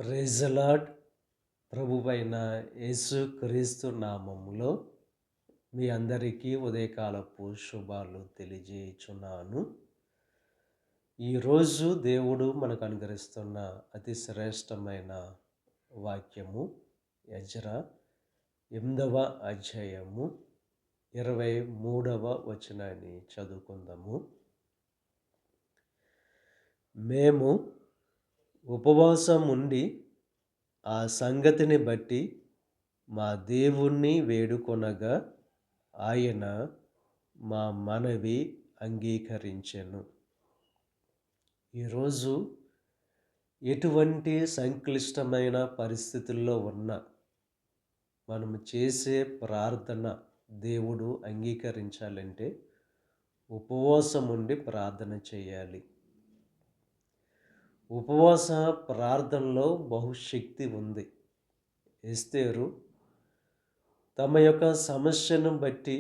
Praise the lord. ప్రభువైన యేసు క్రీస్తు నామములో మీ అందరికీ ఉదయకాలపు శుభాలు తెలియజేయుచున్నాను. ఈరోజు దేవుడు మనకు అనుగ్రహిస్తున్న అతి శ్రేష్టమైన వాక్యము ఎజ్రా 8వ అధ్యాయము 23వ వచనాన్ని చదువుకుందాము. మేము ఉపవాసం ఉండి ఆ సంగతిని బట్టి మా దేవుణ్ణి వేడుకొనగా ఆయన మా మనవి అంగీకరించెను. ఈరోజు ఎటువంటి సంక్లిష్టమైన పరిస్థితుల్లో ఉన్నా మనము చేసే ప్రార్థన దేవుడు అంగీకరించాలంటే ఉపవాసం ఉండి ప్రార్థన చేయాలి. ఉపవాస ప్రార్థనలో బహుశక్తి ఉంది. ఎస్తేరు తమ యొక్క సమస్యను బట్టి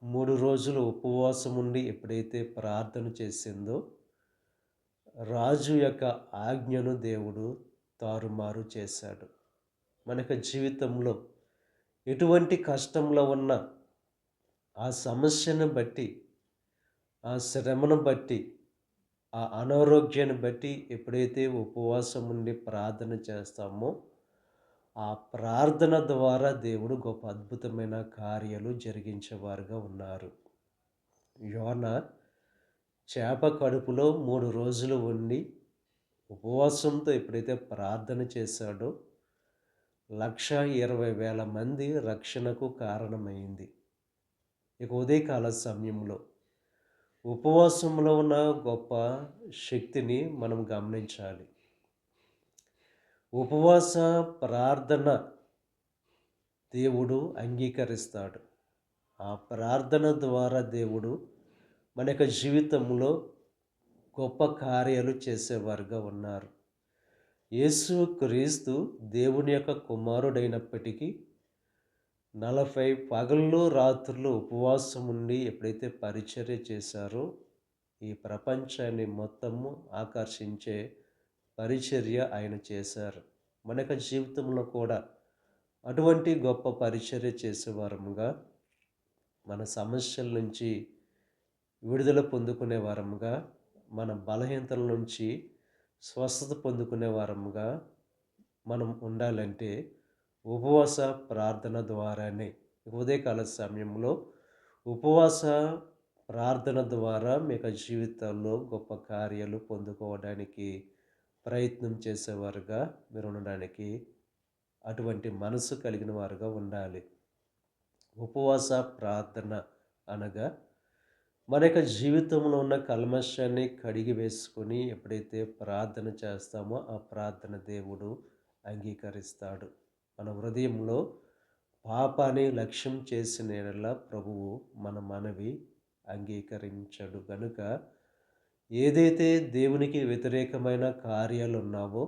3 రోజులు ఉపవాసం ఉండి ఎప్పుడైతే ప్రార్థన చేసిందో రాజు యొక్క ఆజ్ఞను దేవుడు తారుమారు చేశాడు. మనకు జీవితంలో ఎటువంటి కష్టంలో ఉన్న ఆ సమస్యను బట్టి, ఆ శ్రమను బట్టి, ఆ అనారోగ్యాన్ని బట్టి ఎప్పుడైతే ఉపవాసం ఉండి ప్రార్థన చేస్తామో ఆ ప్రార్థన ద్వారా దేవుడు గొప్ప అద్భుతమైన కార్యాలు జరిగించేవారుగా ఉన్నారు. యోనా చేప కడుపులో 3 రోజులు ఉండి ఉపవాసంతో ఎప్పుడైతే ప్రార్థన చేశాడో 1,20,000 మంది రక్షణకు కారణమైంది. ఇక ఉదయకాల సమయంలో ఉపవాసంలో ఉన్న గొప్ప శక్తిని మనం గమనించాలి. ఉపవాస ప్రార్థన దేవుడు అంగీకరిస్తాడు. ఆ ప్రార్థన ద్వారా దేవుడు మన యొక్క జీవితంలో గొప్ప కార్యాలు చేసేవారుగా ఉన్నారు. యేసు క్రీస్తు దేవుని యొక్క కుమారుడైనప్పటికీ 40 పగళ్ళు రాత్రులు ఉపవాసం ఉండి ఎప్పుడైతే పరిచర్య చేశారో ఈ ప్రపంచాన్ని మొత్తము ఆకర్షించే పరిచర్య ఆయన చేశారు. మన యొక్క జీవితంలో కూడా అటువంటి గొప్ప పరిచర్య చేసేవారముగా, మన సమస్యల నుంచి విడుదల పొందుకునే వారముగా, మన బలహీనతల నుంచి స్వస్థత పొందుకునే వారముగా మనం ఉండాలంటే ఉపవాస ప్రార్థన ద్వారానే. ఉదయకాల సమయంలో ఉపవాస ప్రార్థన ద్వారా మీ యొక్క జీవితాల్లో గొప్ప కార్యాలు పొందుకోవడానికి ప్రయత్నం చేసేవారుగా మీరు ఉండడానికి అటువంటి మనసు కలిగిన వారుగా ఉండాలి. ఉపవాస ప్రార్థన అనగా మన యొక్క జీవితంలో ఉన్న కల్మషాన్ని కడిగి వేసుకొని ఎప్పుడైతే ప్రార్థన చేస్తామో ఆ ప్రార్థన దేవుడు అంగీకరిస్తాడు. మన హృదయంలో పాపాన్ని లక్ష్యం చేసిన యెడల ప్రభువు మన మనవి అంగీకరించడు గనుక ఏదైతే దేవునికి వ్యతిరేకమైన కార్యాలు ఉన్నావో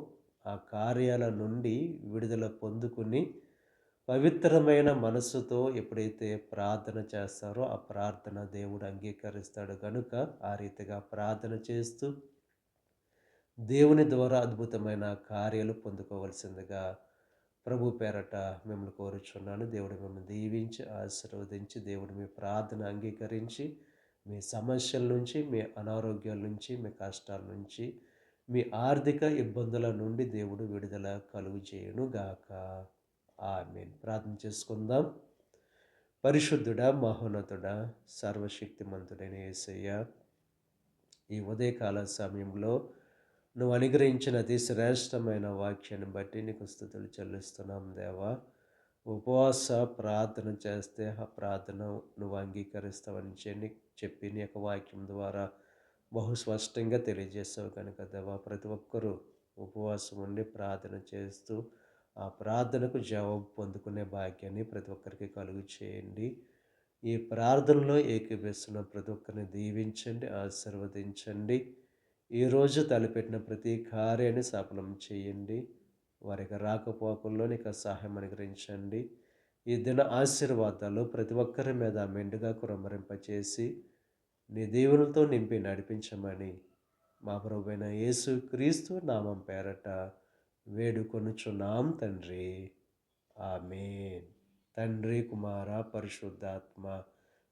ఆ కార్యాల నుండి విడుదల పొందుకుని పవిత్రమైన మనస్సుతో ఎప్పుడైతే ప్రార్థన చేస్తారో ఆ ప్రార్థన దేవుడు అంగీకరిస్తాడు గనుక ఆ రీతిగా ప్రార్థన చేస్తూ దేవుని ద్వారా అద్భుతమైన కార్యాలు పొందుకోవలసిందిగా ప్రభు పేరట మిమ్మల్ని కోరుచున్నాను. దేవుడు మిమ్మల్ని దీవించి ఆశీర్వదించి దేవుడు మీ ప్రార్థన అంగీకరించి మీ సమస్యల నుంచి, మీ అనారోగ్యాల నుంచి, మీ కష్టాల నుంచి, మీ ఆర్థిక ఇబ్బందుల నుండి దేవుడు విడుదల కలుగజేయును గాక. ఆమేన్. ప్రార్థన చేసుకుందాం. పరిశుద్ధుడా, మహోన్నతుడా, సర్వశక్తిమంతుడైన యేసయ్య, ఈ ఉదయకాల సమయంలో నువ్వు అనుగ్రహించిన అతి శ్రేష్టమైన వాక్యాన్ని బట్టి నీకు స్తుతులు చెల్లిస్తున్నాం దేవా. ఉపవాస ప్రార్థన చేస్తే ఆ ప్రార్థన నువ్వు అంగీకరిస్తావని చెప్పి నీ యొక్క వాక్యం ద్వారా బహు స్పష్టంగా తెలియజేస్తావు కనుక దేవా, ప్రతి ఒక్కరూ ఉపవాసం ఉండి ప్రార్థన చేస్తూ ఆ ప్రార్థనకు జవాబు పొందుకునే భాగ్యాన్ని ప్రతి ఒక్కరికి కలుగు చేయండి. ఈ ప్రార్థనలో ఏకీభవిస్తున్న ప్రతి ఒక్కరిని దీవించండి, ఆశీర్వదించండి. ఈరోజు తలపెట్టిన ప్రతి కార్యాన్ని సఫలం చేయండి. వారికి రాకపోకల్లో నీకు సహాయం అనుగ్రహించండి. ఈ దిన ఆశీర్వాదాలు ప్రతి ఒక్కరి మీద మెండుగా కుమ్మరింపచేసి నీ దేవునితో నింపి నడిపించమని మా ప్రభువైన యేసు క్రీస్తు నామం పేరట వేడుకొనుచున్నాం తండ్రి. ఆమేన్. తండ్రి, కుమార, పరిశుద్ధాత్మ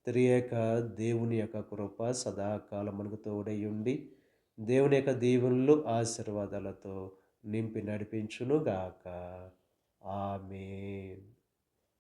త్రియేక దేవుని యొక్క కృప సదాకాలం మనకు తోడై ఉండి దేవుని యొక్క దీవెనలు ఆశీర్వాదాలతో నింపి నడిపించునుగాక. ఆమేన్.